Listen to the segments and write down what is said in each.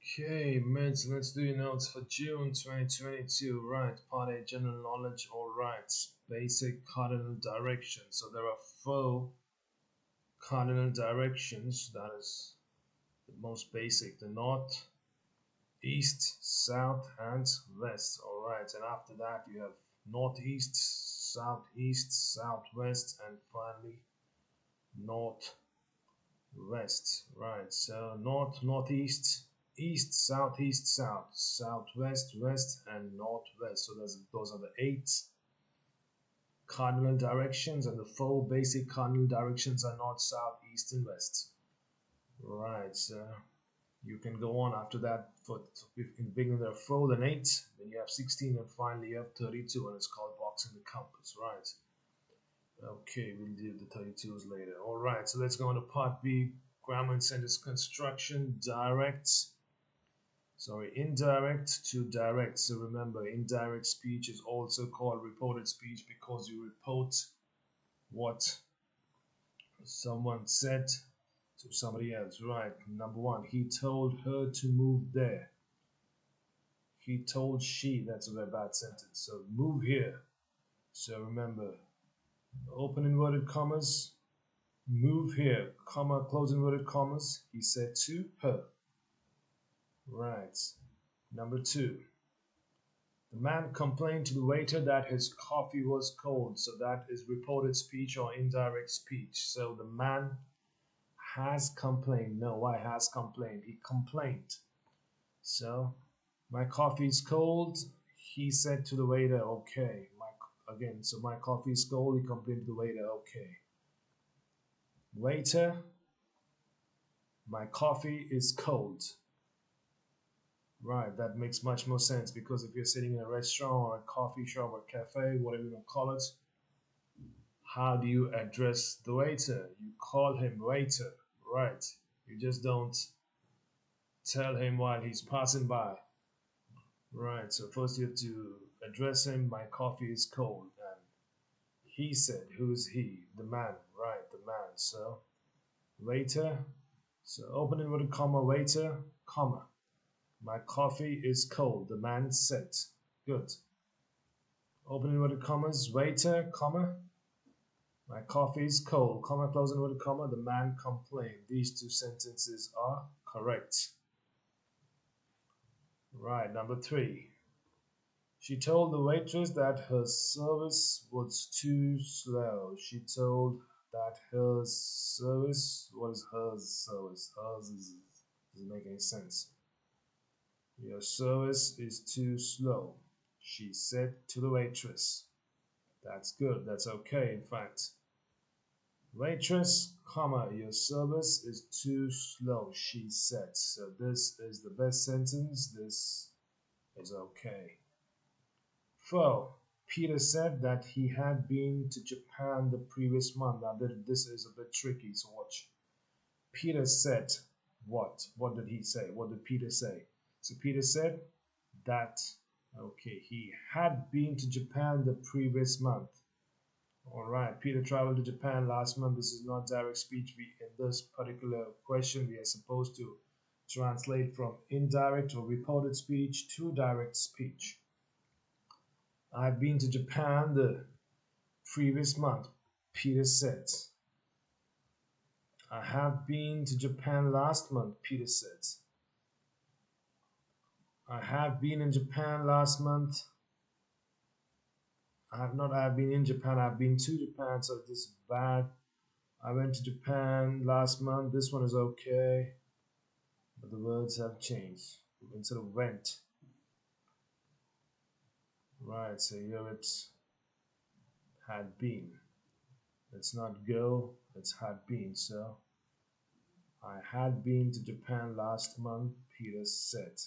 Okay, mates, let's do your notes for June 2022. Right, part A, general knowledge, all right. Basic cardinal directions. So there are four cardinal directions. That is the most basic: the north, east, south, and west. All right, and after that, you have northeast, southeast, southwest, and finally north west, right? So north, northeast, east, southeast, south, southwest, west, and northwest. So those are the eight cardinal directions, and the four basic cardinal directions are north, south, east, and west. Right. So you can go on after that. For in the beginning there are four, then eight, then you have 16, and finally you have 32, and it's called boxing the compass. Right. Okay, we'll do the 32s later. All right, so let's go on to part B, grammar and sentence construction, indirect to direct. So remember, indirect speech is also called reported speech because you report what someone said to somebody else, right? Number one, he told her to move there. He told she, that's a very bad sentence. So move here. So remember, open inverted commas, move here, comma, close inverted commas. He said to her. Right. Number two. The man complained to the waiter that his coffee was cold. So that is reported speech or indirect speech. So the man has complained. No, why has complained? He complained. So my coffee is cold. He said to the waiter, okay. So my coffee is cold. He complained to the waiter, okay. Waiter, my coffee is cold. Right, that makes much more sense because if you're sitting in a restaurant or a coffee shop or cafe, whatever you want to call it, how do you address the waiter? You call him waiter, right? You just don't tell him while he's passing by, right? So first you have to address him. My coffee is cold, and he said, "Who's he?" The man, right? The man. So waiter. So open inverted comma, waiter, comma. My coffee is cold. The man said. Good. Open inverted commas, waiter, comma. My coffee is cold, comma, close inverted comma. The man complained. These two sentences are correct. Right, number three. She told the waitress that her service was too slow. She told that her service, what is her service? Hers doesn't make any sense. Your service is too slow, she said to the waitress. That's good, that's okay, in fact. Waitress, comma, your service is too slow, she said. So this is the best sentence. This is okay. 4. Peter said that he had been to Japan the previous month. Now this is a bit tricky, so watch. Peter said what? What did he say? What did Peter say? So Peter said that, okay, he had been to Japan the previous month. All right, Peter traveled to Japan last month. This is not direct speech. In this particular question, we are supposed to translate from indirect or reported speech to direct speech. I've been to Japan the previous month, Peter said. I have been to Japan last month, Peter said. I have been in Japan last month. I have not, I've been in Japan, I've been to Japan, so this is bad. I went to Japan last month. This one is okay, but the words have changed. Instead of went. Right, so here it's had been. It's not go, it's had been. So I had been to Japan last month, Peter said.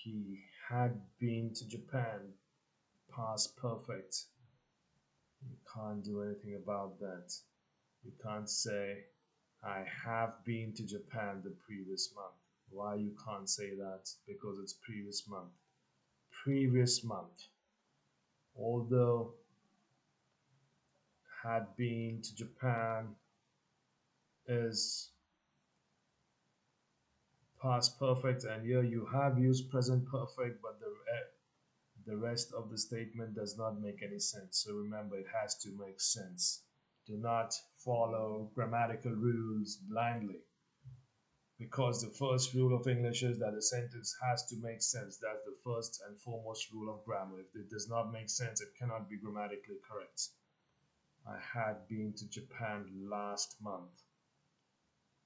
He had been to Japan, past perfect. You can't do anything about that. You can't say, I have been to Japan the previous month. Why you can't say that? Because it's previous month. Previous month. Although had been to Japan is past perfect, and here you have used present perfect, but the rest of the statement does not make any sense. So remember, it has to make sense. Do not follow grammatical rules blindly, because the first rule of English is that a sentence has to make sense. That's the first and foremost rule of grammar. If it does not make sense, it cannot be grammatically correct. I had been to Japan last month.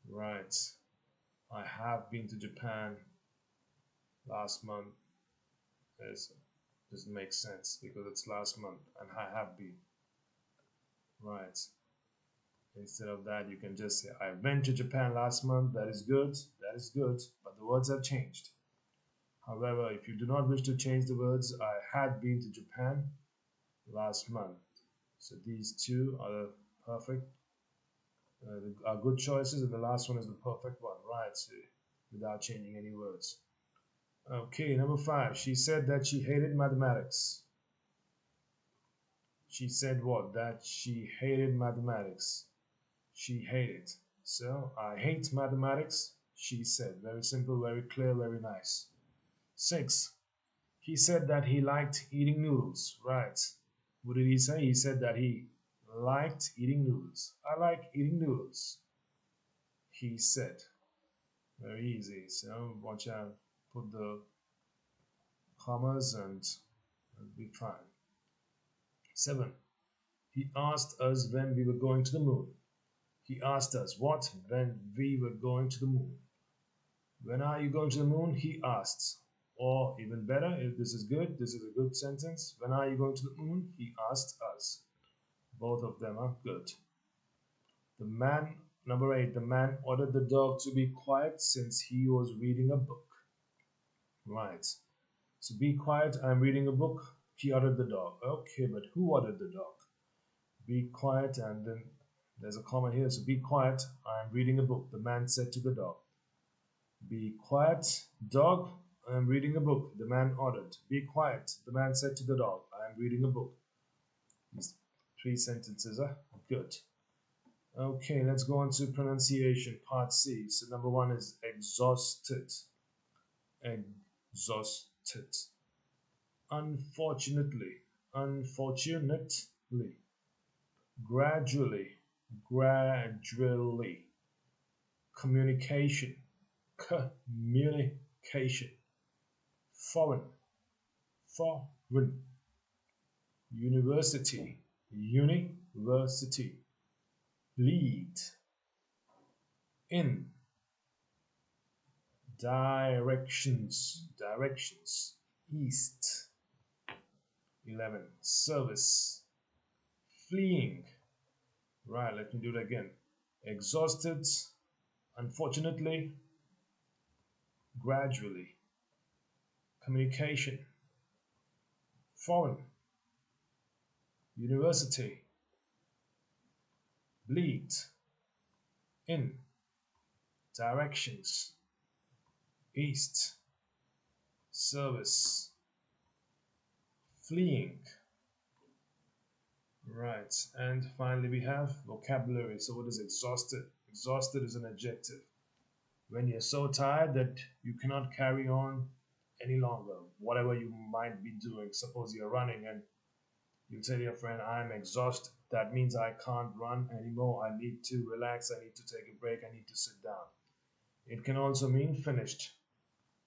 Right. I have been to Japan last month. It doesn't make sense because it's last month and I have been. Right. Instead of that, you can just say, I went to Japan last month. That is good. That is good. But the words have changed. However, if you do not wish to change the words, I had been to Japan last month. So these two are the perfect, are good choices, and the last one is the perfect one, right? So without changing any words. Okay, number 5. She said that she hated mathematics. She said what? That she hated mathematics. She hated. So I hate mathematics, she said. Very simple, very clear, very nice. 6. He said that he liked eating noodles. Right. What did he say? He said that he liked eating noodles. I like eating noodles. He said. Very easy. So watch out. Put the commas and it'll be fine. 7. He asked us when we were going to the moon. He asked us what when we were going to the moon. When are you going to the moon? He asked. Or even better, if this is good, this is a good sentence. When are you going to the moon? He asked us. Both of them are good. The man, number 8, the man ordered the dog to be quiet since he was reading a book. Right. So be quiet, I'm reading a book. He ordered the dog. Okay, but who ordered the dog? Be quiet, and then there's a comma here. So be quiet, I'm reading a book. The man said to the dog. Be quiet, dog, I'm reading a book. The man ordered. Be quiet, the man said to the dog. I am reading a book. These 3 sentences are good. Okay, let's go on to pronunciation, part C. So number 1 is exhausted. Exhausted. Unfortunately. Unfortunately. Gradually. Gradually. Communication. Communication. Foreign. Foreign. University. University. Lead. In. Directions. Directions. East. 11. Service. Fleeing. Right, let me do it again. Exhausted. Unfortunately. Gradually. Communication. Foreign. University. Bleed. In. Directions. East. Service. Fleeing. Right, and finally we have vocabulary. So what is exhausted? Exhausted is an adjective. When you're so tired that you cannot carry on any longer, whatever you might be doing. Suppose you're running and you tell your friend, I'm exhausted. That means I can't run anymore. I need to relax. I need to take a break. I need to sit down. It can also mean finished.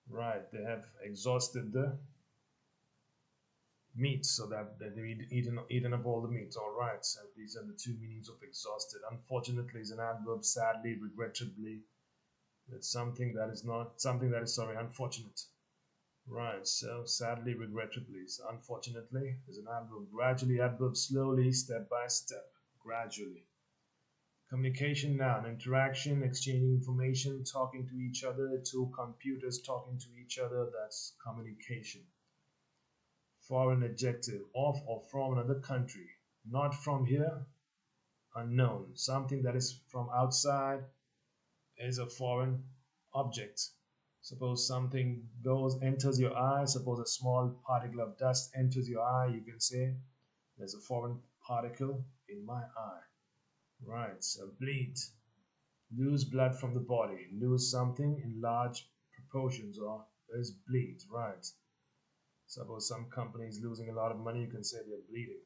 Right, they have exhausted the meat, so that they've eaten up all the meat. All right, so these are the 2 meanings of exhausted. Unfortunately is an adverb. Sadly, regrettably, it's something that is not something that is, sorry, unfortunate. Right, so sadly, regrettably. So unfortunately is an adverb. Gradually, adverb. Slowly, step by step. Gradually. Communication, noun. Interaction, exchanging information, talking to each other. 2 computers talking to each other. That's communication. Foreign, adjective. Of or from another country. Not from here. Unknown. Something that is from outside is a foreign object. Suppose something enters your eye. Suppose a small particle of dust enters your eye. You can say there's a foreign particle in my eye. Right, so bleed. Lose blood from the body. Lose something in large proportions, or there's bleed, right? Suppose some company is losing a lot of money, you can say they're bleeding.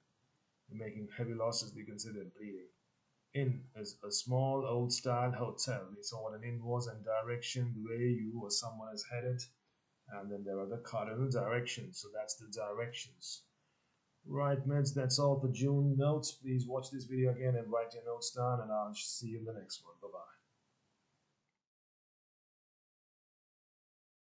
They're making heavy losses, you can say they're bleeding. In is a small old style hotel. It's all an inwards and direction, where you or someone is headed. And then there are the cardinal directions. So that's the directions. Right, mates, that's all for June notes. Please watch this video again and write your notes down, and I'll see you in the next one. Bye bye.